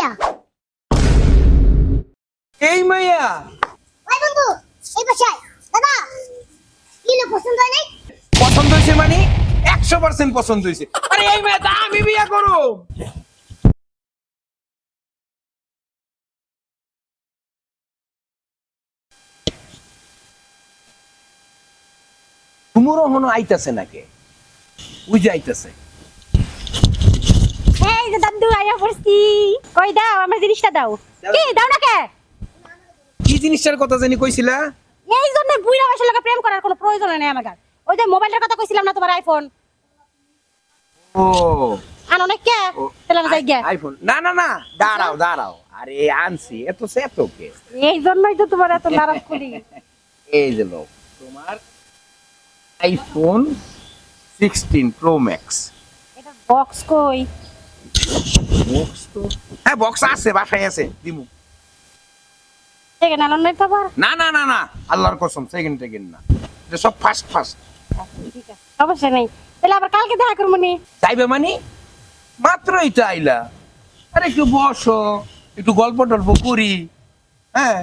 মাইয়া। এই মাইয়া? ওই বন্ধু, এই পাশে আয়। দাদা, কি না পছন্দ হয় নাই? পছন্দ হয়েছে মানে 100% পছন্দ হয়েছে। আরে এই মেয়ে দা আমি বিয়া করব। তোমারও হনো আইতাছে নাকি? ওই যে আইতাছে। এই যে দাদু আয়া পড়ছি। কই দাও আমার জিনিসটা দাও। কি দাও না কে? কি জিনিসটার কথা জানি কইছিলা? এই জন্য বুইড়া বয়সের লোকে প্রেম করার কোনো প্রয়োজন নেই আমার। ওই যে মোবাইলের কথা কইছিলাম না, তোমার আইফোন ও আনো না কে? তাহলে আমি যাই গে। আইফোন না না না, দাঁড়াও দাঁড়াও। আরে আনছি, এত সেত কে? এই জন্যই তো তোমার এত নারাজ করি। এই যে লোক তোমার আইফোন 16 প্রো ম্যাক্স। এটা বক্স কই? বক্স তো হ্যাঁ বক্স আছে, বাসায় আছে, দিমু। সেকেন্ড আনো নাই তো আবার? না না না না, আল্লাহর কসম সেকেন্ড না, এটা সব ফার্স্ট ফার্স্ট। ঠিক আছে, সমস্যা নেই। তাহলে আবার কালকে দেখা করবো নি। চাইবে মানে মাত্র এটা আইলা, আরে একটু বসো, একটু গল্প টল্প করি। হ্যাঁ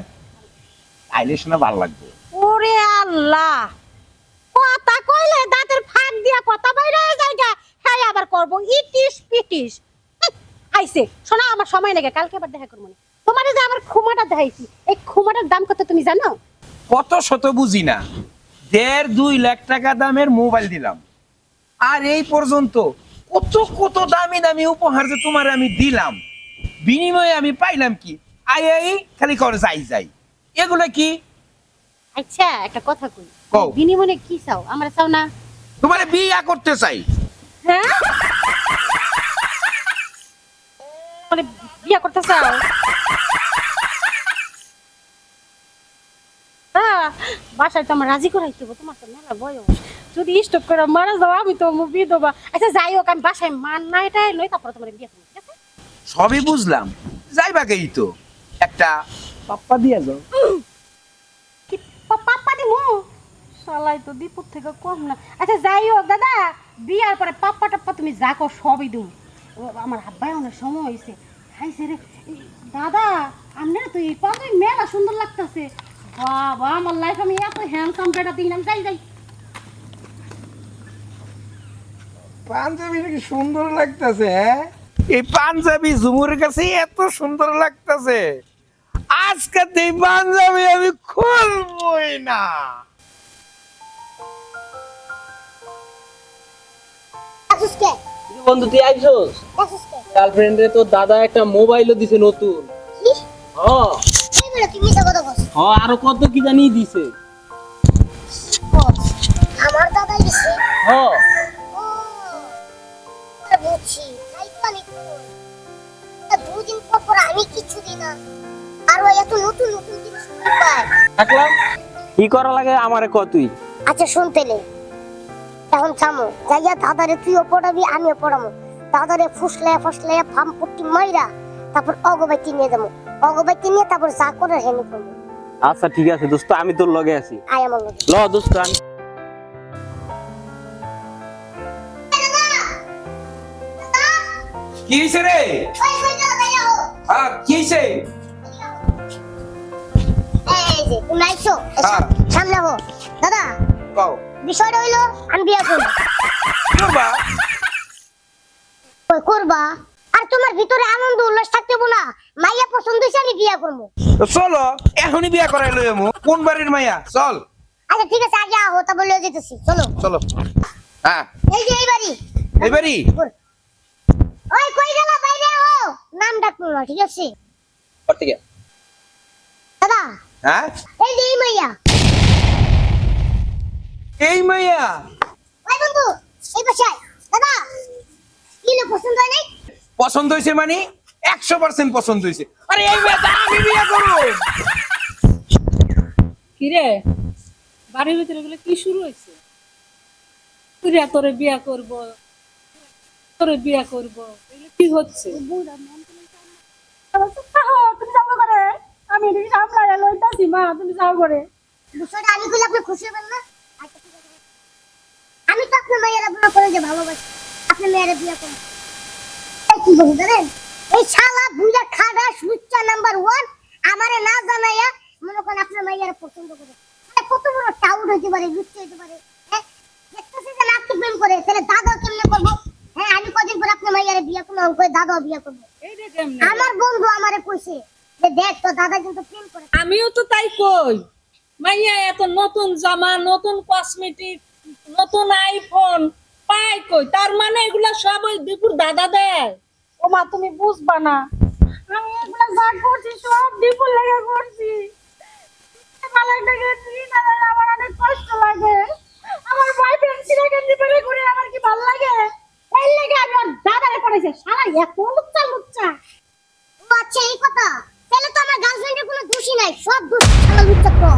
আইলে শোনা ভালো লাগবে। ওরে আল্লাহ, কথা কইলে দাঁতের ফাঁক দিয়া কথা বাইরে জায়গা। হ্যাঁ আবার করবো ইটিস পিটিস। আইছে শোনা, আমার সময় লাগে, কালকে আবার দেখা করবো নি। তোমার যে আমার খুমাটা দেখাইছি, এই খুমাটার দাম কত তুমি জানো? কত শত বুঝি না, 1.5-2 লাখ টাকা দামের মোবাইল দিলাম, আর এই পর্যন্ত কত কত দামি দামি উপহার যে তোমার আমি দিলাম, বিনিময়ে আমি পাইলাম কি? আই খালি করে যাই যাই, এগুলো কি? আচ্ছা একটা কথা কই, কও। বিনিময়ে কি চাও? আমরা চাও না? তোমার বিয়া করতে চাই। হ্যাঁ মানে বিয়া করতে চাও? হ্যাঁ, বাসায় তো আমার রাজি করাইতে হবে, তোমার তো মেলা বয়স। যদি স্টপ করে মারা যাও আমি তো বিধবা। আচ্ছা যাই হোক, আমি বাসায় মান না এটাই লই, তারপরে তোমার বিয়ে করবো, ঠিক আছে? সবই বুঝলাম, যাইবাকেই তো একটা পাপ্পা দিয়া যাও। কি পাপ্পা দিমু? শালাই তো দীপুর থেকে কম না। আচ্ছা যাই হোক দাদা, বিয়ার পরে পাপ্পা টাপ্পা তুমি যা কর সবই দিও। আমার আব্বাই অনেক সময় হয়েছে খাইছে রে। এই দাদা আপনারা তো এই পাঁচ মেলা সুন্দর লাগতেছে। বাবা আমার লাইফ আমি এত হ্যান্ডসাম বেটা দিলাম। যাই যাই পাঞ্জাবি নাকি সুন্দর লাগতেছে? হ্যাঁ এই পাঞ্জাবি ঝুমুরের কাছে এত সুন্দর লাগতেছে, আজকে এই পাঞ্জাবি আমি খুলবই না। আসুসকে, বন্ধু তুই আইছস? আসুসকে। গার্লফ্রেন্ডে তো দাদা একটা মোবাইলও দিছে নতুন। কি? হ্যাঁ এই বলে তুমি মিছা কথা বলছ। হ্যাঁ, আরো কত কি জানি দিছে। আমার দাদাই দিছে। হ্যাঁ ও, আরে বুঝছি। তাই তো আমি তা দুদিন পর পর আমি কিছু দিই না, আর ওই এত নতুন নতুন জিনিস পায়। থাকলাম, কি করা লাগে আমারে ক তুই। আচ্ছা শুনতেলে, এখন থামো, যাইয়া দাদারে তুইও পড়াবি আমিও পড়াবো। দাদারে ফুসলায় ফুসলায় ফার্ম পট্টি মাইরা তারপর অগবাইতে নিয়ে যাবো। অগবাইতে নিয়ে তারপর যা করে হেনে করবো। আচ্ছা ঠিক আছে দোস্ত, আমি তোর লগে আছি। আয় আমার লগে। ল দোস্ত আমি। কি হইছে রে? হ্যাঁ কি হইছে? এই যে তুমি আইছো, হ্যাঁ। সামনে হো। দাদা কও বিষয়টা হইলো আমি বিয়া করবো। করবা? কই করবা? আর তোমার ভিতরে আনন্দ উল্লাস থাকতে না, মাইয়া পছন্দ হইছে আমি বিয়া করবো। তো চলো এখনই বিয়া করাই লই আমু। কোন বাড়ির মাইয়া? চল। আচ্ছা ঠিক আছে, আগে আহো তারপর লয়ে যেতেছি। চলো চলো। হ্যাঁ এই যে এই বাড়ি। এই বাড়ি? ওই কই গেলা? বাইরে আহো, নাম ডাকবো না, ঠিক আছে? কর থেকে। দাদা হ্যাঁ এই যে এই মাইয়া। এই মাইয়া? ওই বন্ধু, এই পাশে আয়। দাদা কি না পছন্দ হয় নাই? পছন্দ হয়েছে মানে 100% পছন্দ হয়েছে। আরে এই মেয়ে দা আমি বিয়া করব। কিরে বাড়ির ভিতরে গুলো কি শুরু হয়েছে? তুই তোরে বিয়া করব, তোরে বিয়া করব, এগুলো কি হচ্ছে? তুমি যাও করে, আমি এদিকে সামলাই লইতাছি। মা তুমি যাও করে। বিষয়টা আমি কইলে আপনি খুশি হবেন না? আচ্ছা ঠিক আছে, আমি তো আপনার মাইয়ার আপনার করে যে ভালোবাসি, আপনি মেয়ের বিয়া করুন। এই কি বলি জানেন, এই শালা বুইড়া খাবে লুচ্চা নাম্বার 1 আমারে না জানাইয়া মনে করেন আপনার মাইয়ারে পছন্দ করে কত বড় টাউট হইতে পারে লুচ্চা হইতে পারে হ্যাঁ দেখতেছি যে নাকি প্রেম করে তাহলে দাদা কেমনে করবো হ্যাঁ আমি কদিন পর আপনার মাইয়ারে বিয়ে করবো আমি কই দাদাও বিয়ে করবো এইটা কেমনে আমার বন্ধু আমারে কইছে যে দেখ তো দাদা কিন্তু প্রেম করে আমিও তো তাই কই মাইয়া এত নতুন জামা নতুন কসমেটিক নতুন আইফোন পাই কই তার মানে এগুলা সব ওই দীপুর দাদা দেয় ও মা তুমি বুঝবা না আমি এগুলো যা করছি সব দীপুর লেগে করছি মালাটাকে দিই না আমার অনেক কষ্ট লাগে আমার বয়ফ্রেন্ড ছিলাকে দিপারে ঘুরে আমার কি ভালো লাগে এই লাগে আমি ওর দাদারে পড়াইছে শালা এত লুচ্চা লুচ্চা ও আচ্ছা এই কথা তাহলে তো আমার গার্লফ্রেন্ডের কোনো দোষই নাই সব দোষ শালা লুচ্চা তো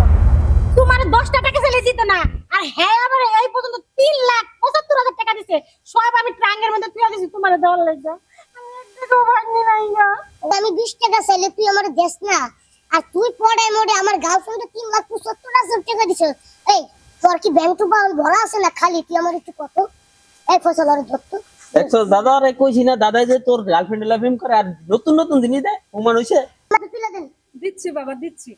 তোমার 10 টাকা চলে দিত না আর হ্যাঁ আমার এই পর্যন্ত 3,75,000 টাকা দিছে সব আমি ট্রাঙ্গের মধ্যে তুলে দিছি তোমার দেওয়ার লাগা আমি একটু ভাঙনি নাই না আমি 20 টাকা চাইলে তুই আমার দেস না আর তুই পড়ায় মোড়ে আমার গার্লফ্রেন্ডে 3,75,000 টাকা দিছ এই তোর কি ব্যাংক টু বাউল ভরা আছে না খালি তুই আমার একটু কত এই ফসল আর ধরত দেখছো দাদা রে কইছি না দাদাই যে তোর গার্লফ্রেন্ড লাভিম করে আর নতুন নতুন জিনিস দেয় প্রমাণ হইছে আমাকে তুলে দেন দিচ্ছি বাবা দিচ্ছি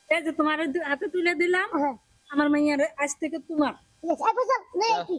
এই যে তোমার হাতে তুলে দিলাম হ্যাঁ আমার মাইয়ার আজ থেকে তোমার ঠিক আছে এই ফসল নে কি